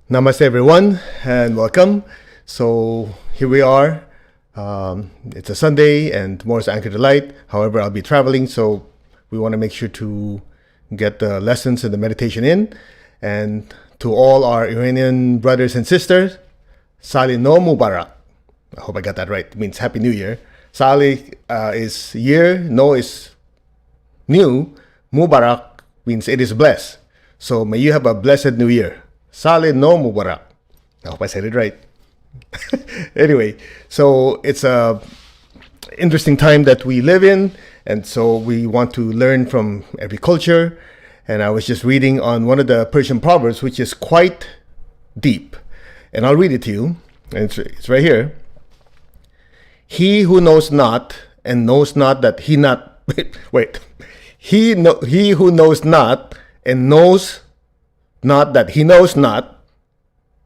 Namaste, everyone, and welcome. So here we are. It's a Sunday, and tomorrow's Anchor to Light. However, I'll be traveling, so we want to make sure to get the lessons and the meditation in. And to all our Iranian brothers and sisters, Sali No Mubarak. I hope I got that right. It means Happy New Year. Sali is year, No is new, Mubarak means it is blessed. So may you have a blessed New Year. Sali No Mubarak. I hope I said it right. Anyway, so it's a interesting time that we live in, and so we want to learn from every culture. And I was just reading on one of the Persian proverbs, which is quite deep, and I'll read it to you. And it's right here. He who knows not and knows not that he not wait. He who knows not and knows not that he knows not,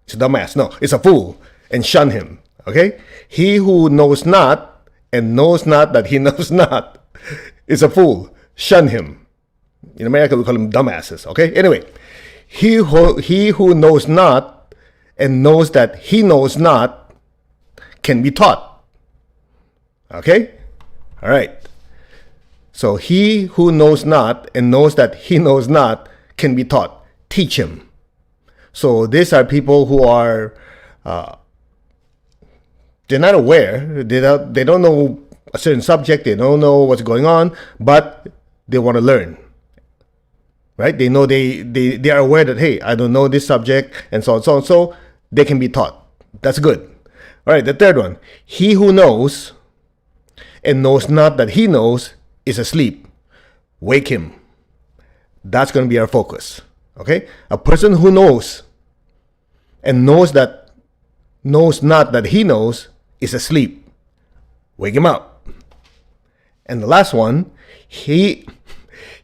it's a dumbass. No, it's a fool, and shun him. Okay? He who knows not and knows not that he knows not is a fool. Shun him. In America, we call them dumbasses. Okay? Anyway, he who knows not and knows that he knows not can be taught. Okay? All right. So he who knows not and knows that he knows not can be taught. Teach him. So these are people who are they're not aware. They don't know a certain subject. They don't know what's going on, but they want to learn. Right? They know they are aware that, hey, I don't know this subject, and so on, so on. So they can be taught. That's good. All right, the third one. He who knows and knows not that he knows is asleep. Wake him. That's going to be our focus. Okay? A person who knows and knows not that he knows is asleep. Wake him up. And the last one, he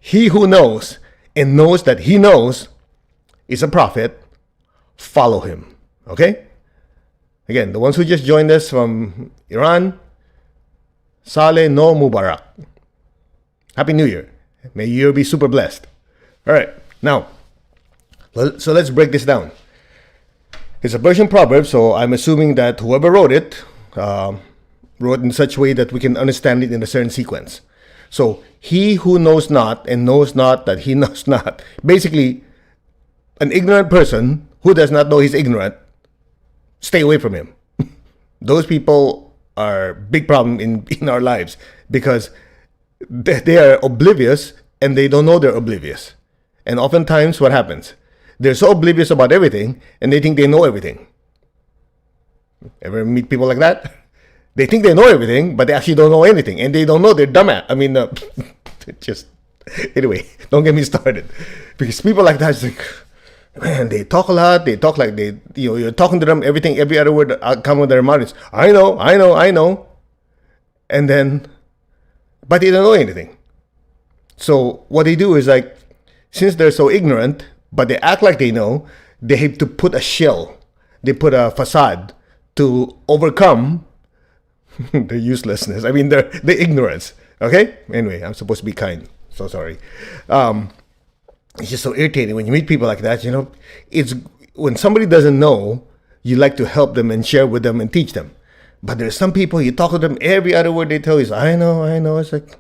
who knows and knows that he knows is a prophet. Follow him. Okay? Again, the ones who just joined us from Iran, Saleh No Mubarak. Happy New Year. May your year be super blessed. All right. Now, so let's break this down. It's a Persian proverb, so I'm assuming that whoever wrote it wrote in such a way that we can understand it in a certain sequence. So, he who knows not and knows not that he knows not. Basically, an ignorant person who does not know he's ignorant, stay away from him. Those people are a big problem in our lives because they are oblivious and they don't know they're oblivious. And oftentimes what happens? They're so oblivious about everything and they think they know everything. Ever meet people like that? They think they know everything, but they actually don't know anything. And they don't know they're dumb at. I mean, just, anyway, don't get me started. Because people like that, it's like, man, they talk a lot. They talk like you're talking to them, every other word that come with their mouth is, I know. And then, but they don't know anything. So what they do is like, since they're so ignorant, but they act like they know, they have to put a shell. They put a facade to overcome their uselessness. I mean, their ignorance. Okay? Anyway, I'm supposed to be kind. So sorry. It's just so irritating when you meet people like that. It's when somebody doesn't know, you like to help them and share with them and teach them. But there's some people, you talk to them, every other word they tell you is, I know. It's like,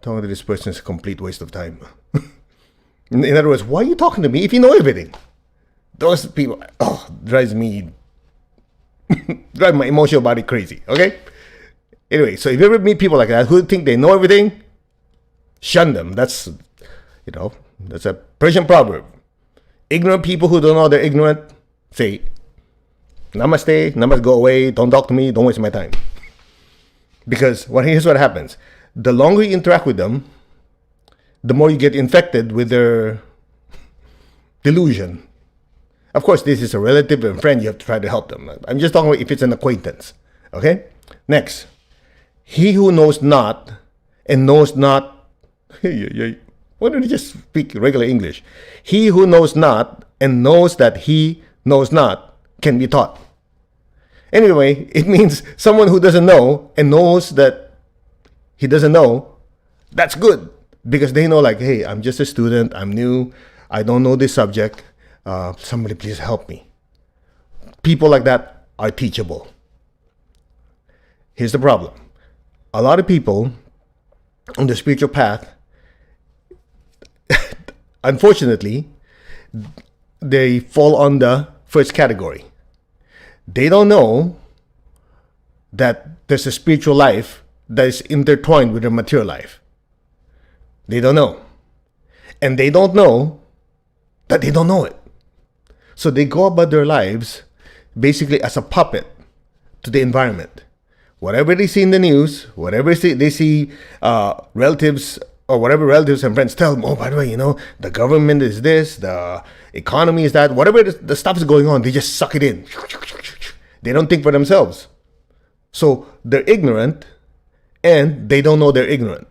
talking to this person is a complete waste of time. In other words, why are you talking to me if you know everything? Those people, drive my emotional body crazy, okay? Anyway, so if you ever meet people like that who think they know everything, shun them. That's a Persian proverb. Ignorant people who don't know they're ignorant, say, namaste, go away, don't talk to me, don't waste my time. Because here's what happens. The longer you interact with them, the more you get infected with their delusion. Of course, this is a relative and friend. You have to try to help them. I'm just talking about if it's an acquaintance. Okay? Next. He who knows not and knows not. Why don't you just speak regular English? He who knows not and knows that he knows not can be taught. Anyway, it means someone who doesn't know and knows that he doesn't know, that's good. Because they know, like, hey, I'm just a student, I'm new, I don't know this subject, somebody please help me. People like that are teachable. Here's the problem. A lot of people on the spiritual path, unfortunately, they fall on the first category. They don't know that there's a spiritual life that is intertwined with their material life. They don't know. And they don't know that they don't know it. So they go about their lives basically as a puppet to the environment. Whatever they see in the news, whatever they see relatives or whatever relatives and friends tell them, oh, by the way, the government is this, the economy is that, whatever the stuff is going on, they just suck it in. They don't think for themselves. So they're ignorant and they don't know they're ignorant.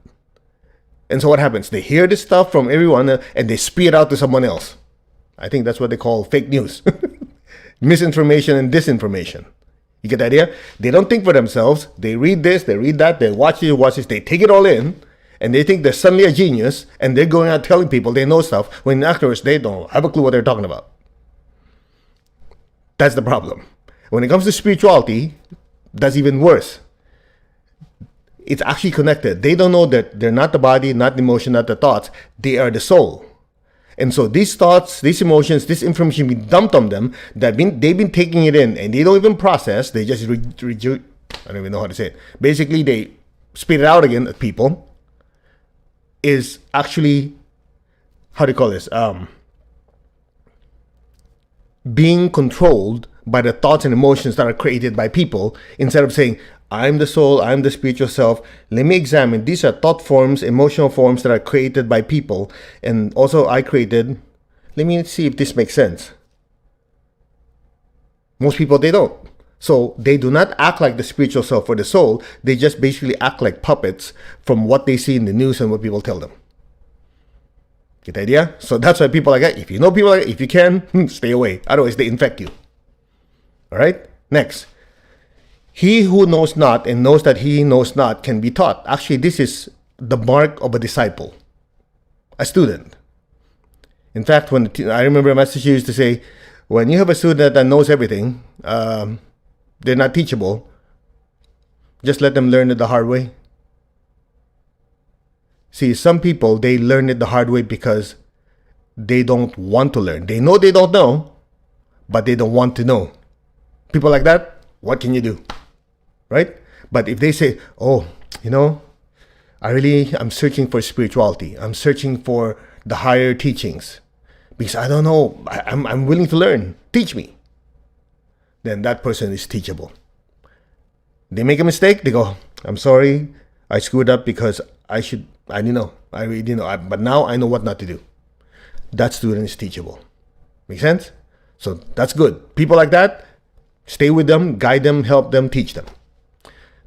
And so what happens? They hear this stuff from everyone and they spew it out to someone else. I think that's what they call fake news. Misinformation and disinformation. You get the idea? They don't think for themselves. They read this, they read that, they watch this, they take it all in, and they think they're suddenly a genius, and they're going out telling people they know stuff, when afterwards they don't have a clue what they're talking about. That's the problem. When it comes to spirituality, that's even worse. It's actually connected. They don't know that they're not the body, not the emotion, not the thoughts. They are the soul. And so these thoughts, these emotions, this information be dumped on them, they've been taking it in, and they don't even process. They just I don't even know how to say it. Basically, they spit it out again at people. Is actually, how do you call this? Being controlled by the thoughts and emotions that are created by people, instead of saying, I'm the soul, I'm the spiritual self. Let me examine. These are thought forms, emotional forms that are created by people. And also I created. Let me see if this makes sense. Most people, they don't. So they do not act like the spiritual self or the soul. They just basically act like puppets from what they see in the news and what people tell them. Get the idea? So that's why people like that. If you know people like that, if you can, stay away. Otherwise, they infect you. All right? Next. He who knows not and knows that he knows not can be taught. Actually, this is the mark of a disciple, a student. In fact, I remember a message used to say, when you have a student that knows everything, they're not teachable. Just let them learn it the hard way. See, some people, they learn it the hard way because they don't want to learn. They know they don't know, but they don't want to know. People like that, what can you do? Right? But if they say, oh, I'm searching for spirituality. I'm searching for the higher teachings because I don't know. I'm willing to learn. Teach me. Then that person is teachable. They make a mistake. They go, I'm sorry. I screwed up because I didn't know. I really didn't know. But now I know what not to do. That student is teachable. Make sense? So that's good. People like that, stay with them, guide them, help them, teach them.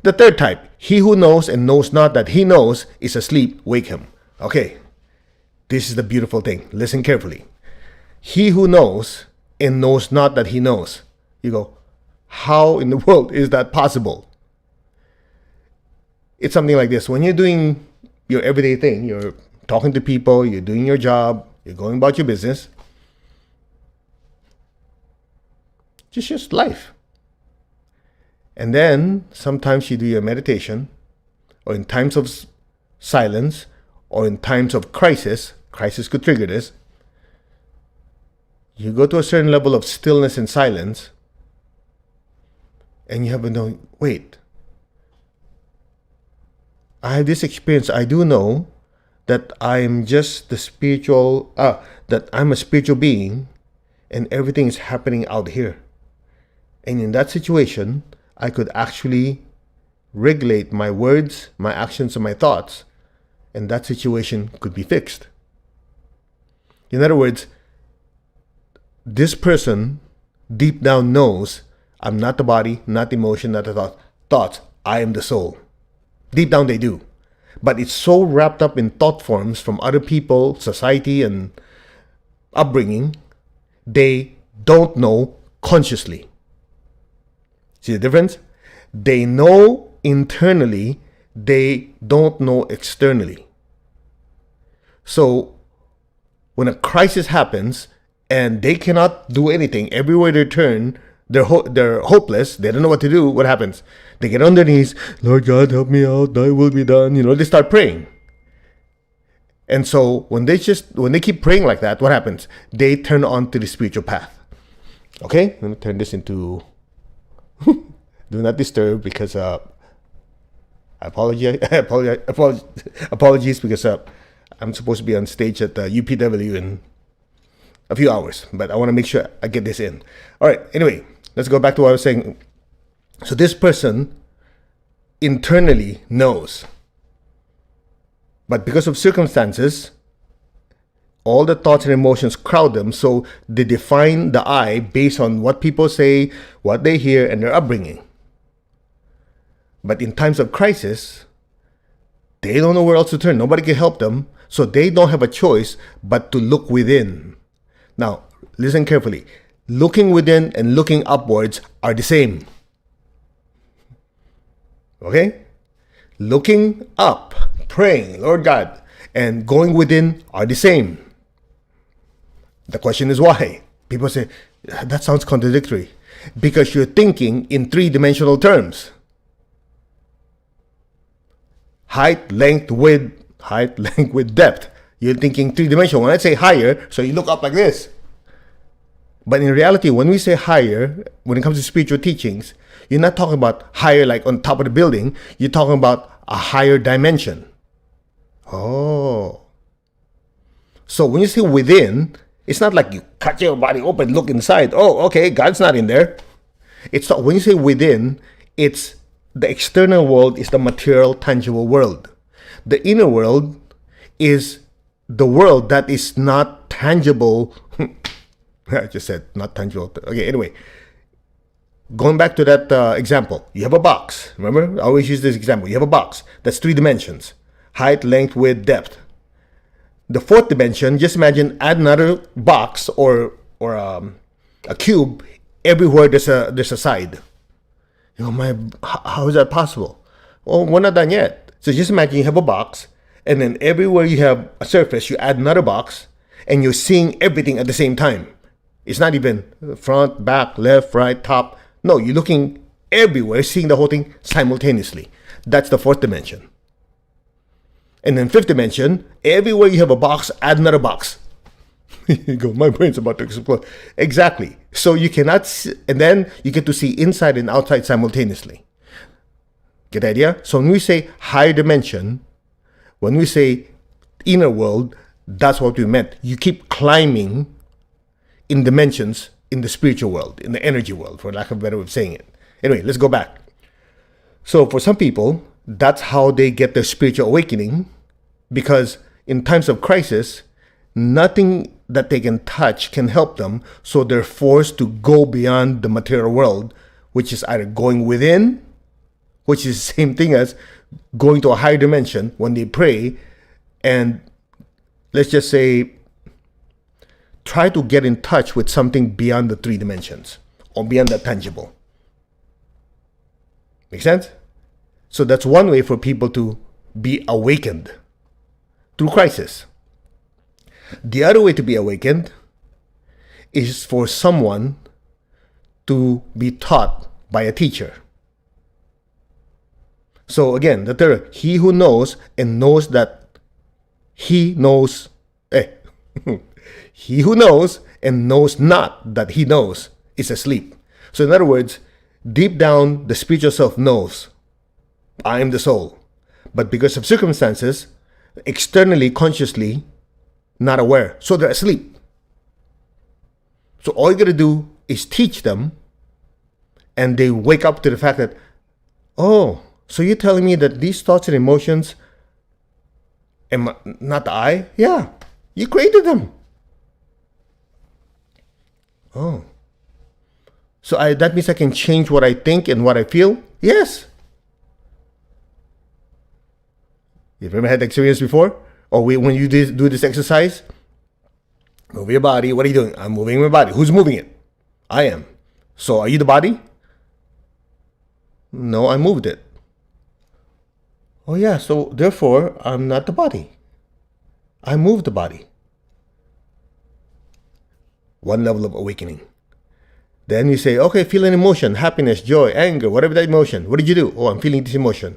The third type, he who knows and knows not that he knows is asleep, wake him. Okay, this is the beautiful thing. Listen carefully. He who knows and knows not that he knows. You go, how in the world is that possible? It's something like this. When you're doing your everyday thing, you're talking to people, you're doing your job, you're going about your business. Just life. And then sometimes you do your meditation, or in times of silence, or in times of crisis could trigger this. You go to a certain level of stillness and silence, and you have a know, wait, I have this experience. I do know that I'm just that I'm a spiritual being, and everything is happening out here. And in that situation, I could actually regulate my words, my actions, and my thoughts, and that situation could be fixed. In other words, this person deep down knows I'm not the body, not the emotion, not the thoughts. I am the soul. Deep down they do. But it's so wrapped up in thought forms from other people, society, and upbringing, they don't know consciously. See the difference? They know internally, they don't know externally. So when a crisis happens and they cannot do anything, everywhere they turn, they're hopeless. They don't know what to do. What happens? They get on their knees. Lord God, help me out. Thy will be done. They start praying. And so when they keep praying like that, what happens? They turn on to the spiritual path. Okay, let me turn this into do not disturb, because apologies because I'm supposed to be on stage at UPW in a few hours, but I want to make sure I get this in. All right, anyway, let's go back to what I was saying. So this person internally knows, but because of circumstances, all the thoughts and emotions crowd them, so they define the I based on what people say, what they hear, and their upbringing. But in times of crisis, they don't know where else to turn. Nobody can help them, so they don't have a choice but to look within. Now, listen carefully. Looking within and looking upwards are the same. Okay? Looking up, praying, Lord God, and going within are the same. The question is why? People say, that sounds contradictory. Because you're thinking in three-dimensional terms. Height, length, width, depth. You're thinking three-dimensional. When I say higher, so you look up like this. But in reality, when we say higher, when it comes to spiritual teachings, you're not talking about higher like on top of the building. You're talking about a higher dimension. Oh. So when you say within, it's not like you cut your body open, look inside. Oh, okay, God's not in there. It's not, when you say within, it's the external world is the material, tangible world. The inner world is the world that is not tangible. I just said not tangible. Okay, anyway. Going back to that example. You have a box. Remember? I always use this example. You have a box. That's 3 dimensions. Height, length, width, depth. The 4th dimension, just imagine add another box or a cube everywhere there's a side. How is that possible? Well, we're not done yet. So just imagine you have a box, and then everywhere you have a surface, you add another box, and you're seeing everything at the same time. It's not even front, back, left, right, top. No, you're looking everywhere, seeing the whole thing simultaneously. That's the 4th dimension. And then 5th dimension, everywhere you have a box, add another box. You go, my brain's about to explode. Exactly. So you cannot see, and then you get to see inside and outside simultaneously. Get the idea? So when we say higher dimension, when we say inner world, that's what we meant. You keep climbing in dimensions in the spiritual world, in the energy world, for lack of a better way of saying it. Anyway, let's go back. So for some people, that's how they get their spiritual awakening, because in times of crisis, nothing that they can touch can help them, so they're forced to go beyond the material world, which is either going within, which is the same thing as going to a higher dimension when they pray, and let's just say, try to get in touch with something beyond the 3 dimensions, or beyond the tangible. Make sense? So that's one way for people to be awakened through crisis. The other way to be awakened is for someone to be taught by a teacher. So again, the third, he who knows and knows that he knows, he who knows and knows not that he knows is asleep. So in other words, deep down, the spiritual self knows, I am the soul. But because of circumstances, externally, consciously, not aware. So they're asleep. So all you got to do is teach them, and they wake up to the fact that, oh, so you're telling me that these thoughts and emotions am not I? Yeah, you created them. Oh. So that means I can change what I think and what I feel? Yes. You've ever had the experience before? Or when you do this exercise, move your body. What are you doing? I'm moving my body. Who's moving it? I am. So are you the body? No, I moved it. Oh yeah, so therefore I'm not the body. I moved the body. One level of awakening. Then you say, okay, feel an emotion, happiness, joy, anger, whatever that emotion. What did you do? Oh, I'm feeling this emotion.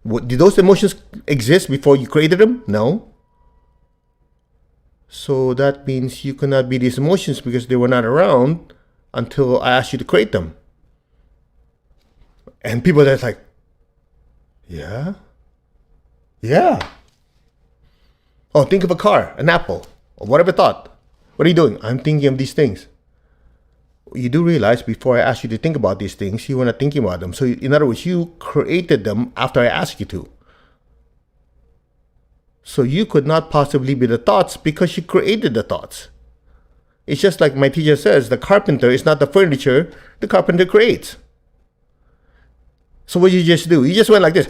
Did those emotions exist before you created them? No. So that means you cannot be these emotions because they were not around until I asked you to create them. And people that's like, yeah. Oh, think of a car, an apple, or whatever thought. What are you doing? I'm thinking of these things. You do realize before I asked you to think about these things, you were not thinking about them. So in other words, you created them after I asked you to. So you could not possibly be the thoughts because you created the thoughts. It's just like my teacher says, the carpenter is not the furniture, the carpenter creates. So what did you just do? You just went like this.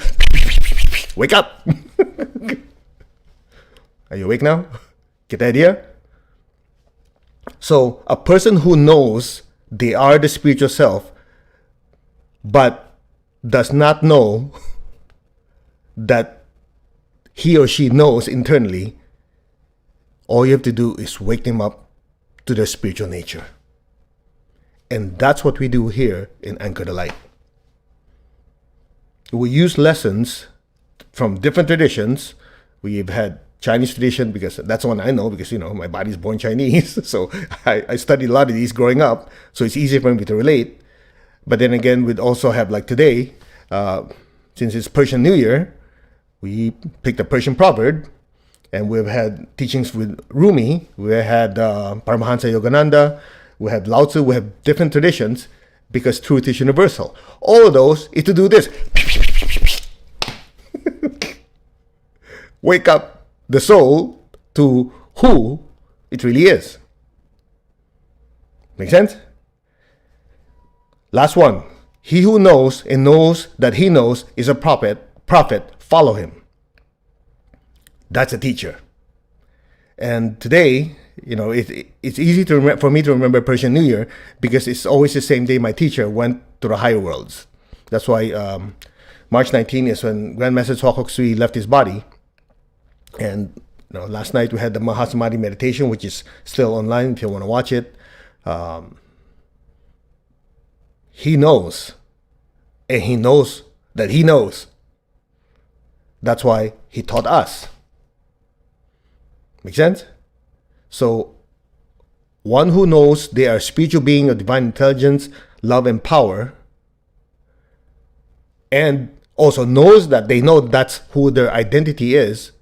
Wake up. Are you awake now? Get the idea? So a person who knows they are the spiritual self, but does not know that he or she knows internally, all you have to do is wake them up to their spiritual nature. And that's what we do here in Anchor the Light. We use lessons from different traditions. We've had Chinese tradition because that's one I know because, my body's born Chinese. So I studied a lot of these growing up. So it's easy for me to relate. But then again, we'd also have like today, since it's Persian New Year, we picked a Persian proverb. And we've had teachings with Rumi. We had Paramahansa Yogananda. We had Lao Tzu. We have different traditions because truth is universal. All of those is to do this. Wake up the soul to who it really is. Make sense? Last one. He who knows and knows that he knows is a prophet, follow him. That's a teacher. And today, it's easy for me to remember Persian New Year because it's always the same day my teacher went to the higher worlds. That's why March 19 is when Grandmaster Swakok Sui left his body. And last night we had the Mahasamadhi meditation, which is still online if you want to watch it. He knows, and he knows that he knows. That's why he taught us. Make sense? So, one who knows they are a spiritual being of divine intelligence, love, and power, and also knows that they know that's who their identity is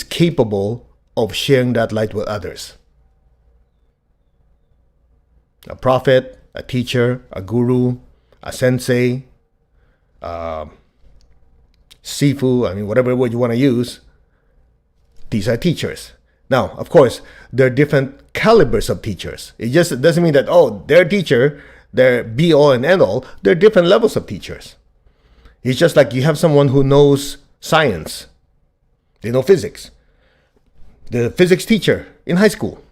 capable of sharing that light with others. A prophet, a teacher, a guru, a sensei, sifu, whatever word you want to use, these are teachers. Now, of course, there are different calibers of teachers. It just doesn't mean that, they're a teacher, they're be all and end all. There are different levels of teachers. It's just like you have someone who knows science. They know physics. The physics teacher in high school.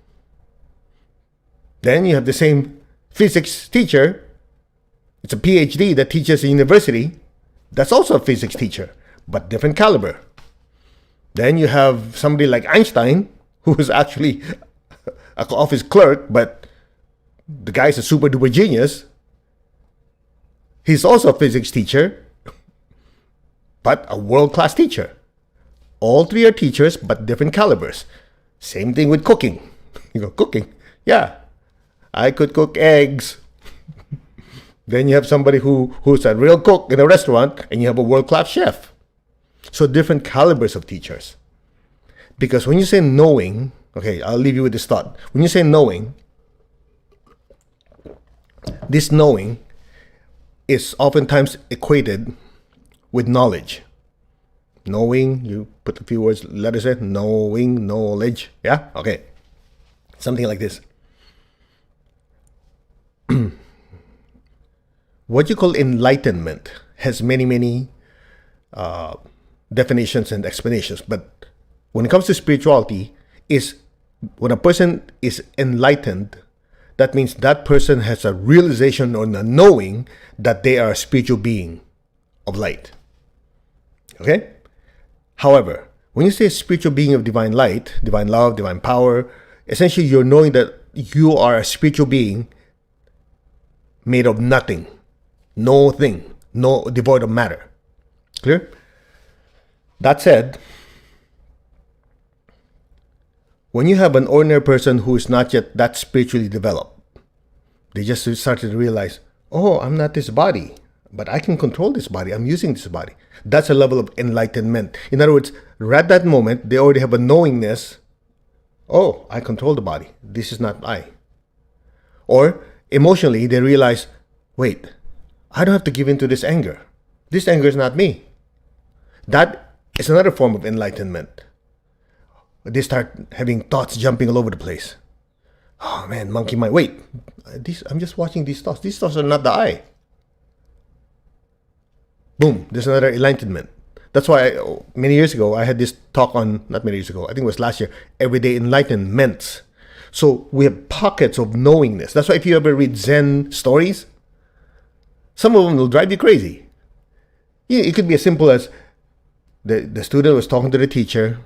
Then you have the same physics teacher. It's a PhD that teaches in university. That's also a physics teacher, but different caliber. Then you have somebody like Einstein, who is actually an office clerk, but the guy's a super duper genius. He's also a physics teacher, but a world-class teacher. All three are teachers, but different calibers. Same thing with cooking. Cooking. Yeah, I could cook eggs. Then you have somebody who's a real cook in a restaurant, and you have a world-class chef. So different calibers of teachers. Because when you say knowing, okay, I'll leave you with this thought. When you say knowing, this knowing is oftentimes equated with knowledge. Knowing, you put a few letters there, knowing, knowledge. Yeah? Okay. Something like this. What you call enlightenment has many definitions and explanations. But when it comes to spirituality, is when a person is enlightened, that means that person has a realization or a knowing that they are a spiritual being of light. Okay? However, when you say a spiritual being of divine light, divine love, divine power, essentially you're knowing that you are a spiritual being made of nothing, no thing, no devoid of matter. Clear? That said, when you have an ordinary person who is not yet that spiritually developed, they just started to realize, oh, I'm not this body, but I can control this body. I'm using this body. That's a level of enlightenment. In other words, right at that moment, they already have a knowingness. Oh, I control the body. This is not I. Or emotionally, they realize, wait, I don't have to give in to this anger. This anger is not me. That is another form of enlightenment. They start having thoughts jumping all over the place. Oh man, monkey mind. Wait, I'm just watching these thoughts. These thoughts are not the I. Boom, there's another enlightenment. That's why many years ago, I had this talk on, not many years ago, I think it was last year, everyday enlightenments. So we have pockets of knowingness. That's why if you ever read Zen stories, some of them will drive you crazy. It could be as simple as the student was talking to the teacher,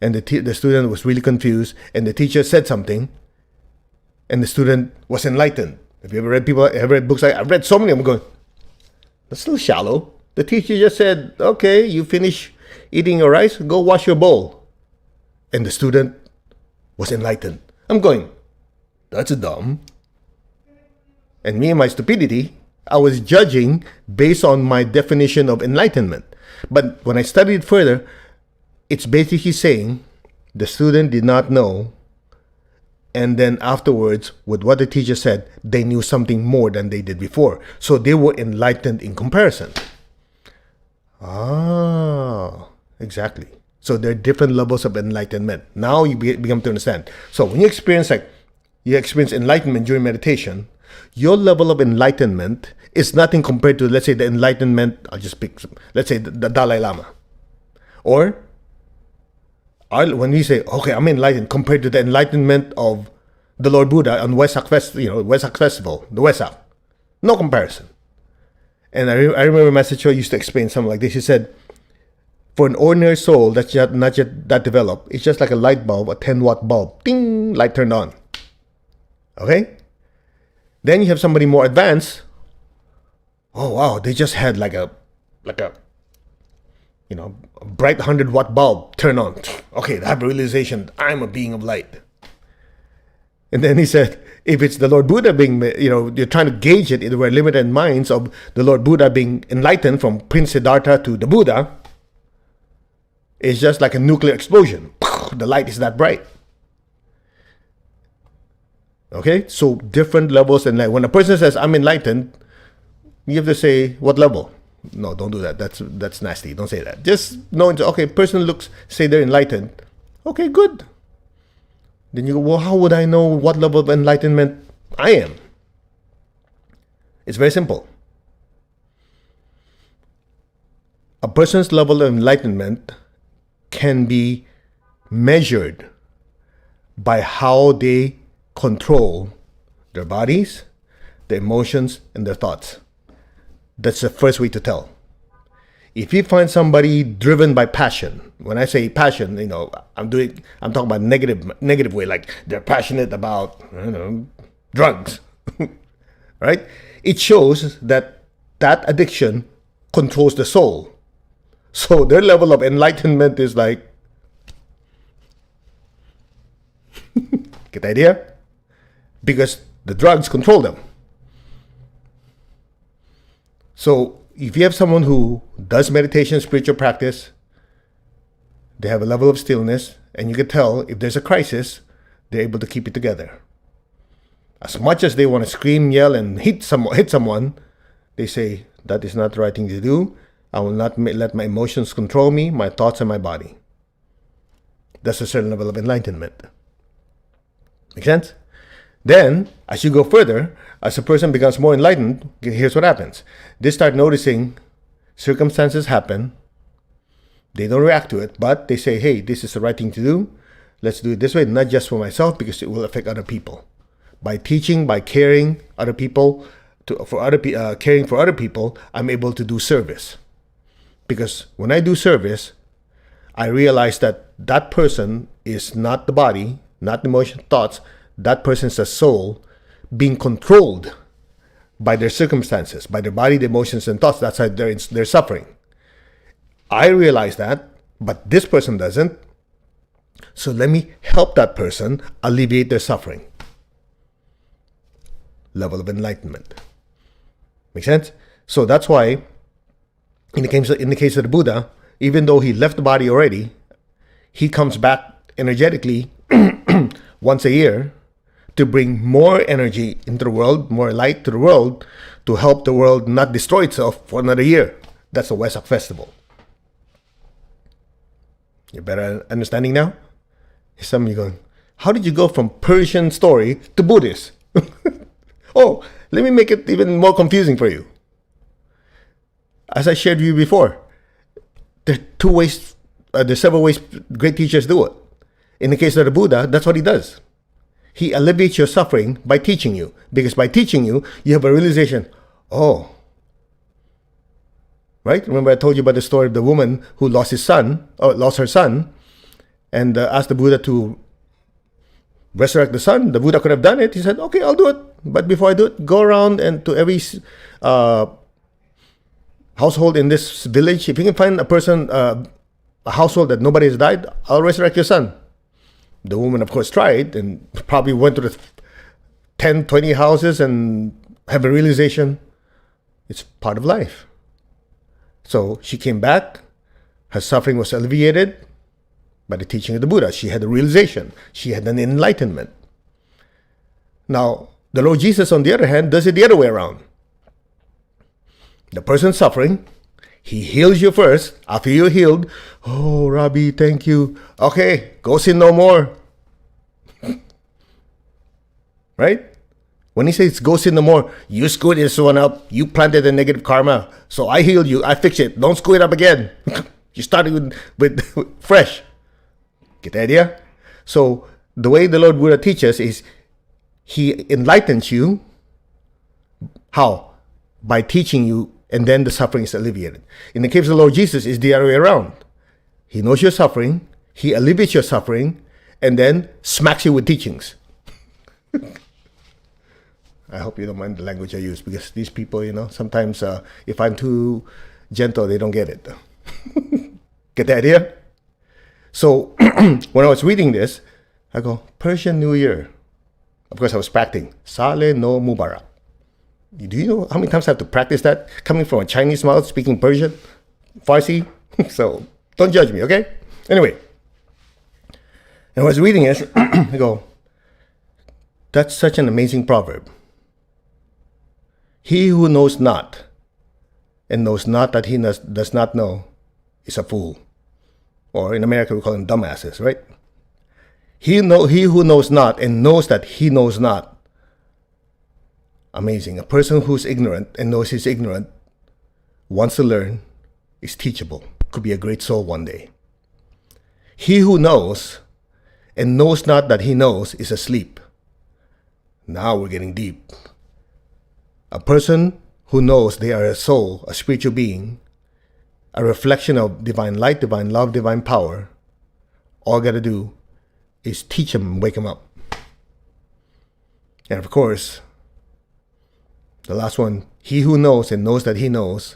and the student was really confused, and the teacher said something, and the student was enlightened. Have you ever read books? I've read so many of them going, that's still shallow. The teacher just said, okay, you finish eating your rice, go wash your bowl. And the student was enlightened. I'm going, that's dumb. And me and my stupidity, I was judging based on my definition of enlightenment. But when I studied further, it's basically saying the student did not know, and then afterwards, with what the teacher said, they knew something more than they did before. So they were enlightened in comparison. Ah, exactly. So there are different levels of enlightenment. Now you begin to understand. So when you experience enlightenment during meditation, your level of enlightenment is nothing compared to, let's say, the enlightenment, I'll just pick, let's say the Dalai Lama. Or when we say, okay, I'm enlightened compared to the enlightenment of the Lord Buddha on Wesak Festival, the Wesak. No comparison. And I remember Master Cho used to explain something like this. He said, for an ordinary soul that's not yet that developed, it's just like a light bulb, a 10-watt bulb. Ding! Light turned on. Okay? Then you have somebody more advanced. Oh, wow, they just had like a bright 100-watt bulb turn on. Okay, I have a realization, I'm a being of light. And then he said, if it's the Lord Buddha being, you're trying to gauge it in the limited minds of the Lord Buddha being enlightened from Prince Siddhartha to the Buddha, it's just like a nuclear explosion. The light is that bright. Okay, so different levels. And like when a person says, I'm enlightened, you have to say, what level? No, don't do that. That's nasty. Don't say that. Just know, okay, person say they're enlightened. Okay, good. Then you go, well, how would I know what level of enlightenment I am? It's very simple. A person's level of enlightenment can be measured by how they control their bodies, their emotions, and their thoughts. That's the first way to tell. If you find somebody driven by passion, when I say passion, I'm talking about negative way, like they're passionate about, drugs, right? It shows that addiction controls the soul. So their level of enlightenment is like, get the idea? Because the drugs control them. So if you have someone who does meditation, spiritual practice, they have a level of stillness, and you can tell if there's a crisis, they're able to keep it together. As much as they want to scream, yell, and hit someone, they say, that is not the right thing to do. I will not let my emotions control me, my thoughts, and my body. That's a certain level of enlightenment. Make sense? Then, as you go further, as a person becomes more enlightened, here's what happens. They start noticing circumstances happen. They don't react to it, but they say, hey, this is the right thing to do. Let's do it this way, not just for myself, because it will affect other people. By teaching, by caring other people, caring for other people, I'm able to do service. Because when I do service, I realize that person is not the body, not the emotion, thoughts. That person is the soul being controlled by their circumstances, by their body, their emotions, and thoughts. That's how they're suffering. I realize that, but this person doesn't. So let me help that person alleviate their suffering. Level of enlightenment. Make sense? So that's why, in the case of the Buddha, even though he left the body already, he comes back energetically once a year to bring more energy into the world, more light to the world, to help the world not destroy itself for another year. That's the Wesak festival. You better understanding now? Some of you going, how did you go from Persian story to Buddhist? Oh, let me make it even more confusing for you. As I shared with you before, there's several ways great teachers do it. In the case of the Buddha, that's what he does. He alleviates your suffering by teaching you. Because by teaching you, you have a realization, oh, right? Remember I told you about the story of the woman who lost her son, and asked the Buddha to resurrect the son. The Buddha could have done it. He said, okay, I'll do it. But before I do it, go around and to every household in this village, if you can find a household that nobody has died, I'll resurrect your son. The woman, of course, tried and probably went to the 10, 20 houses and have a realization it's part of life. So she came back. Her suffering was alleviated by the teaching of the Buddha. She had a realization. She had an enlightenment. Now, the Lord Jesus, on the other hand, does it the other way around. The person suffering, he heals you first. After you're healed, oh, Rabbi, thank you. Okay, go sin no more. Right? When he says go sin no more, you screwed this one up. You planted a negative karma. So I healed you. I fixed it. Don't screw it up again. You started with fresh. Get the idea? So the way the Lord Buddha teaches is he enlightens you. How? By teaching you, and then the suffering is alleviated. In the case of the Lord Jesus, it's the other way around. He knows you're suffering, he alleviates your suffering, and then smacks you with teachings. I hope you don't mind the language I use, because these people, sometimes if I'm too gentle, they don't get it. Get the idea? So when I was reading this, I go, Persian New Year. Of course, I was practicing. Saleh no Mubarak. Do you know how many times I have to practice that? Coming from a Chinese mouth, speaking Persian, Farsi. So don't judge me, okay? Anyway, and I was reading it, I go, that's such an amazing proverb. He who knows not, and knows not that he does not know, is a fool. Or in America, we call them dumbasses, right? He who knows not and knows that he knows not. Amazing. A person who's ignorant and knows he's ignorant, wants to learn, is teachable. Could be a great soul one day. He who knows and knows not that he knows is asleep. Now we're getting deep. A person who knows they are a soul, a spiritual being, a reflection of divine light, divine love, divine power, all got to do is teach them and wake them up. And of course, the last one, he who knows and knows that he knows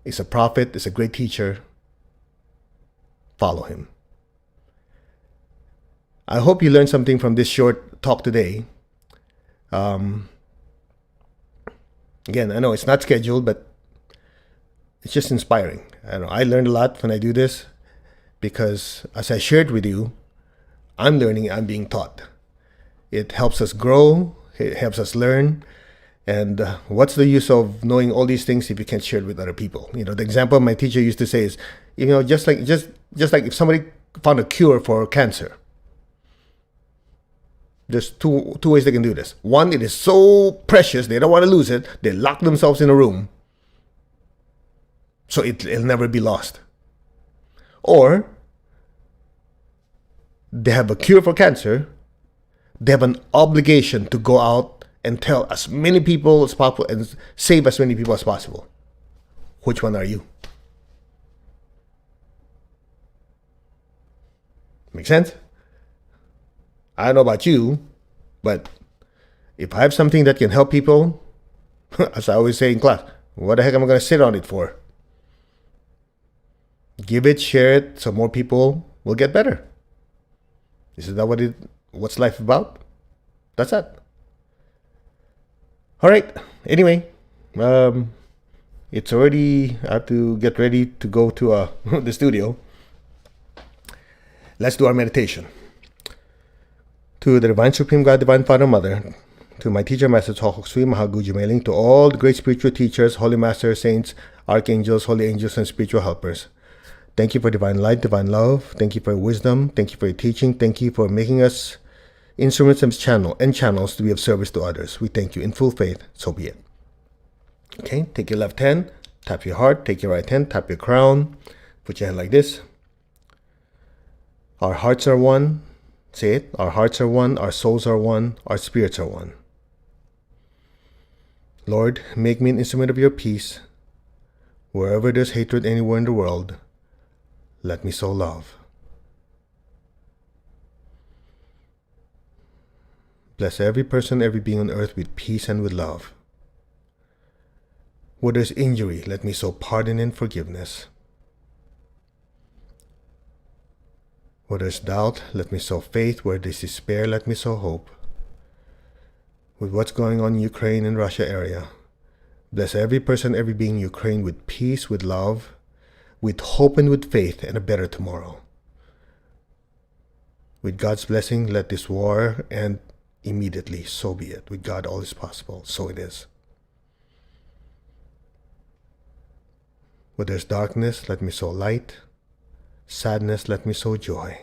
is a prophet, is a great teacher. Follow him. I hope you learned something from this short talk today. Again, I know it's not scheduled, but it's just inspiring. I learned a lot when I do this, because as I shared with you, I'm learning, I'm being taught. It helps us grow, it helps us learn. And what's the use of knowing all these things if you can't share it with other people? The example my teacher used to say is, just like if somebody found a cure for cancer, there's two ways they can do this. One, it is so precious, they don't want to lose it. They lock themselves in a room, so it'll never be lost. Or they have a cure for cancer. They have an obligation to go out and tell as many people as possible and save as many people as possible. Which one are you? Make sense? I don't know about you, but if I have something that can help people, As I always say in class, what the heck am I going to sit on it for? Give it, share it, so more people will get better. Isn't that what's life about? That's it. All right. Anyway, it's already, I have to get ready to go to the studio. Let's do our meditation. To the Divine Supreme God, Divine Father, Mother, to my teacher, Master Tokok Sui Mahaguji Mailing, to all the great spiritual teachers, holy masters, saints, archangels, holy angels, and spiritual helpers. Thank you for divine light, divine love. Thank you for your wisdom. Thank you for your teaching. Thank you for making us instruments and channels to be of service to others. We thank you in full faith. So be it. Okay, take your left hand, tap your heart. Take your right hand, tap your crown. Put your hand like this. Our hearts are one. Say it. Our hearts are one. Our souls are one. Our spirits are one. Lord, make me an instrument of your peace. Wherever there's hatred anywhere in the world, let me sow love. Bless every person, every being on earth with peace and with love. Where there's injury, let me sow pardon and forgiveness. Where there's doubt, let me sow faith. Where there's despair, let me sow hope. With what's going on in Ukraine and Russia area, bless every person, every being in Ukraine with peace, with love, with hope and with faith and a better tomorrow. With God's blessing, let this war end immediately. So be it. With God, all is possible. So it is. Where there's darkness, let me sow light. Sadness, let me sow joy.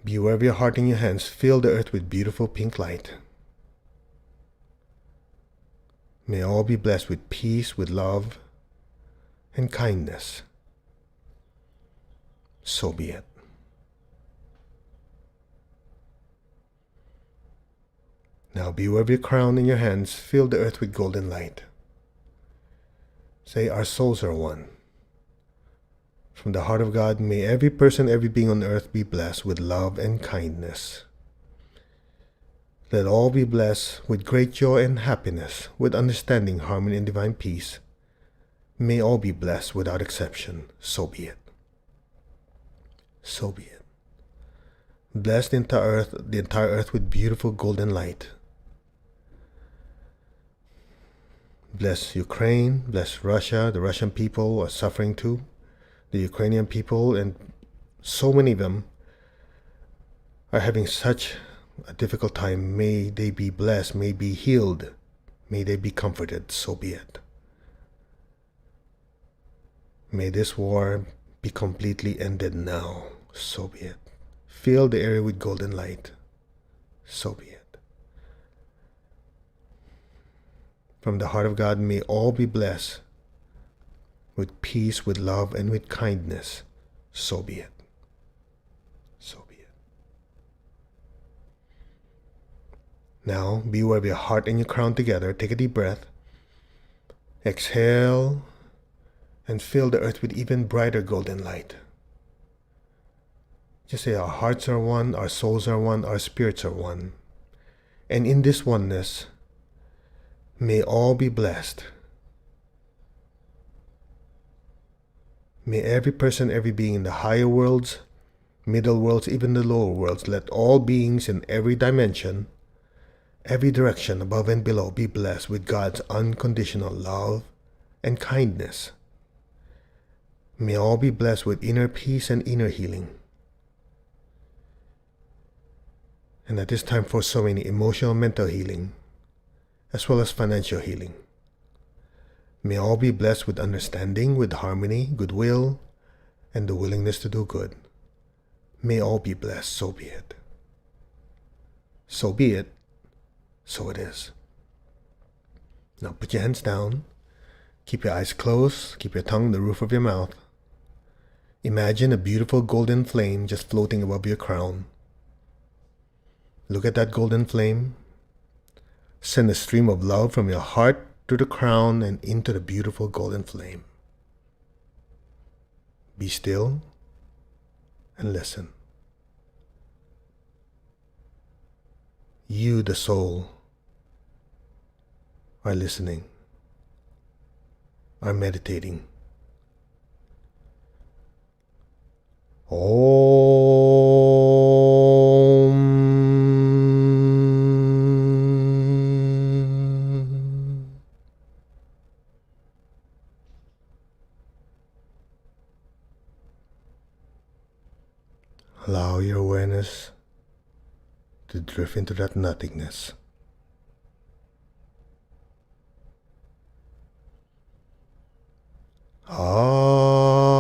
Beware of your heart and your hands. Fill the earth with beautiful pink light. May all be blessed with peace, with love, and kindness. So be it. Now beware of your crown in your hands. Fill the earth with golden light. Say, our souls are one. From the heart of God, may every person, every being on earth be blessed with love and kindness. Let all be blessed with great joy and happiness, with understanding, harmony, and divine peace. May all be blessed without exception. So be it. So be it. Bless the entire earth with beautiful golden light. Bless Ukraine, bless Russia. The Russian people are suffering too. The Ukrainian people, and so many of them are having such a difficult time. May they be blessed, may be healed, may they be comforted. So be it. May this war be completely ended now. So be it. Fill the area with golden light. So be it. From the heart of God, may all be blessed with peace, with love, and with kindness. So be it. So be it. Now, beware of your heart and your crown together. Take a deep breath. Exhale, and fill the earth with even brighter golden light. Just say, our hearts are one, our souls are one, our spirits are one. And in this oneness, may all be blessed. May every person, every being in the higher worlds, middle worlds, even the lower worlds, let all beings in every dimension, every direction, above and below, be blessed with God's unconditional love and kindness. May all be blessed with inner peace and inner healing. And at this time for so many emotional, mental healing, as well as financial healing. May all be blessed with understanding, with harmony, goodwill, and the willingness to do good. May all be blessed. So be it. So be it. So it is. Now put your hands down. Keep your eyes closed. Keep your tongue on the roof of your mouth. Imagine a beautiful golden flame just floating above your crown. Look at that golden flame. Send a stream of love from your heart to the crown and into the beautiful golden flame. Be still and listen. You, the soul, are listening, are meditating. Om. Allow your awareness to drift into that nothingness. Amen.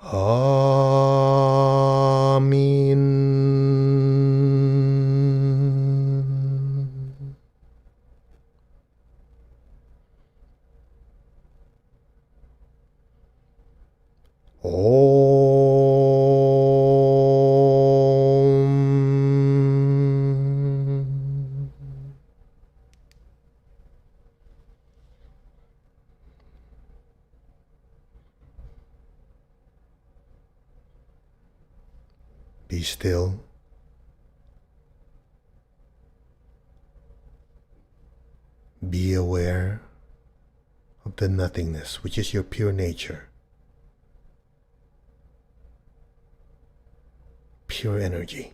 Amen. Om. Be still. Be aware of the nothingness, which is your pure nature, pure energy.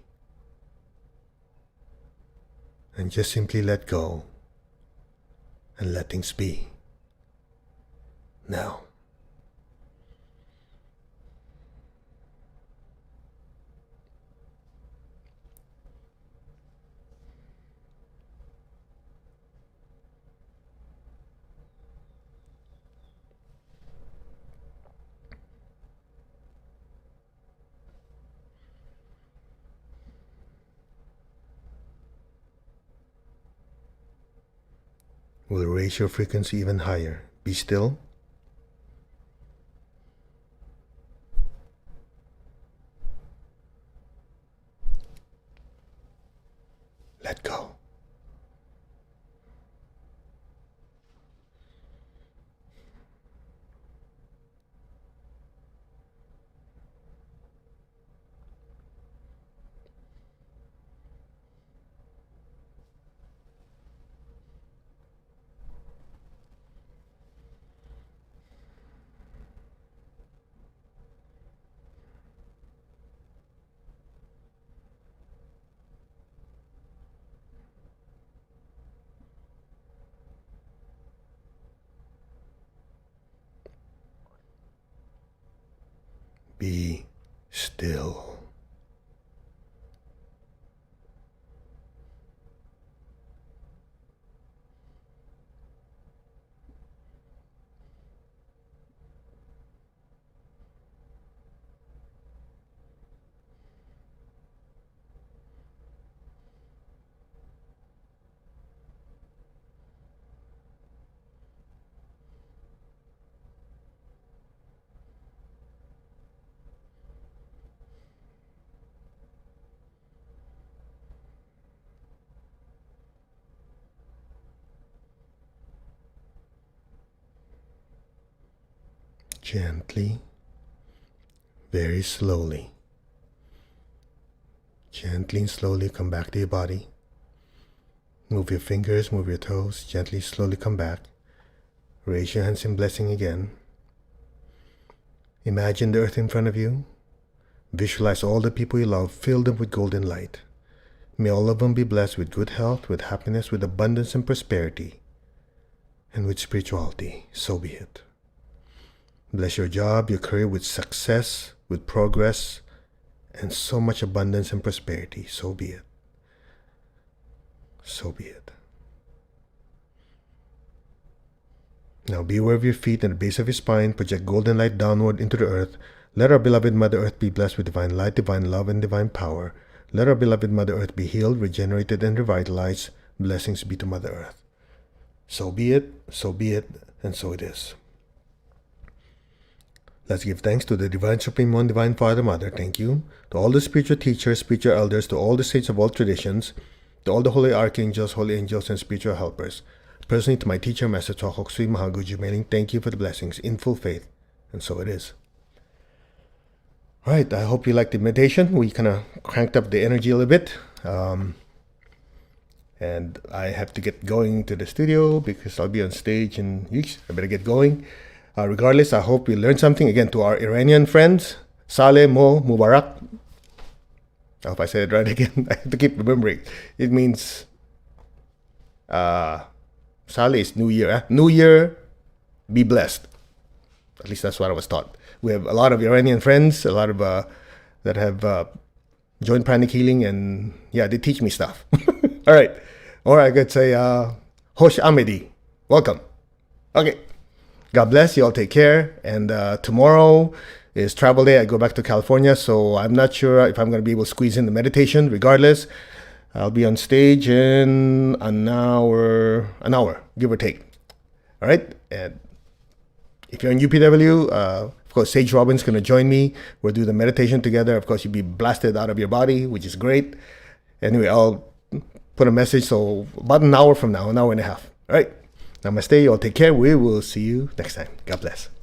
And just simply let go and let things be. Now. We'll raise your frequency even higher. Be still. Let go. Be still. Gently, very slowly. Gently and slowly come back to your body. Move your fingers, move your toes, gently, slowly come back. Raise your hands in blessing again. Imagine the earth in front of you. Visualize all the people you love, fill them with golden light. May all of them be blessed with good health, with happiness, with abundance and prosperity, and with spirituality. So be it. Bless your job, your career with success, with progress, and so much abundance and prosperity. So be it. So be it. Now be aware of your feet and the base of your spine. Project golden light downward into the earth. Let our beloved Mother Earth be blessed with divine light, divine love, and divine power. Let our beloved Mother Earth be healed, regenerated, and revitalized. Blessings be to Mother Earth. So be it, and so it is. Let's give thanks to the Divine Supreme One, Divine Father, Mother. Thank you. To all the spiritual teachers, spiritual elders, to all the saints of all traditions, to all the holy archangels, holy angels, and spiritual helpers. personally to my teacher, Master Chokok Sui Mahaguju Mailing. Thank you for the blessings in full faith. And so it is. All right, I hope you liked the meditation. We kind of cranked up the energy a little bit. And I have to get going to the studio because I'll be on stage in weeks. I better get going. Regardless, I hope you learned something. Again, to our Iranian friends, Saleh Mo Mubarak. I hope I said it right again. I have to keep remembering. It means Saleh is New Year. New Year, be blessed. At least that's what I was taught. We have a lot of Iranian friends, a lot of that have joined pranic healing, and yeah, they teach me stuff. All right. Or I could say, Hosh Ahmedi, welcome. Okay. God bless. You all take care. And tomorrow is travel day. I go back to California, so I'm not sure if I'm going to be able to squeeze in the meditation. Regardless, I'll be on stage in an hour, give or take. All right. And if you're in UPW, of course, Sage Robin's going to join me. We'll do the meditation together. Of course, you'll be blasted out of your body, which is great. Anyway, I'll put a message. So about an hour from now, an hour and a half. All right. Namaste. You all take care. We will see you next time. God bless.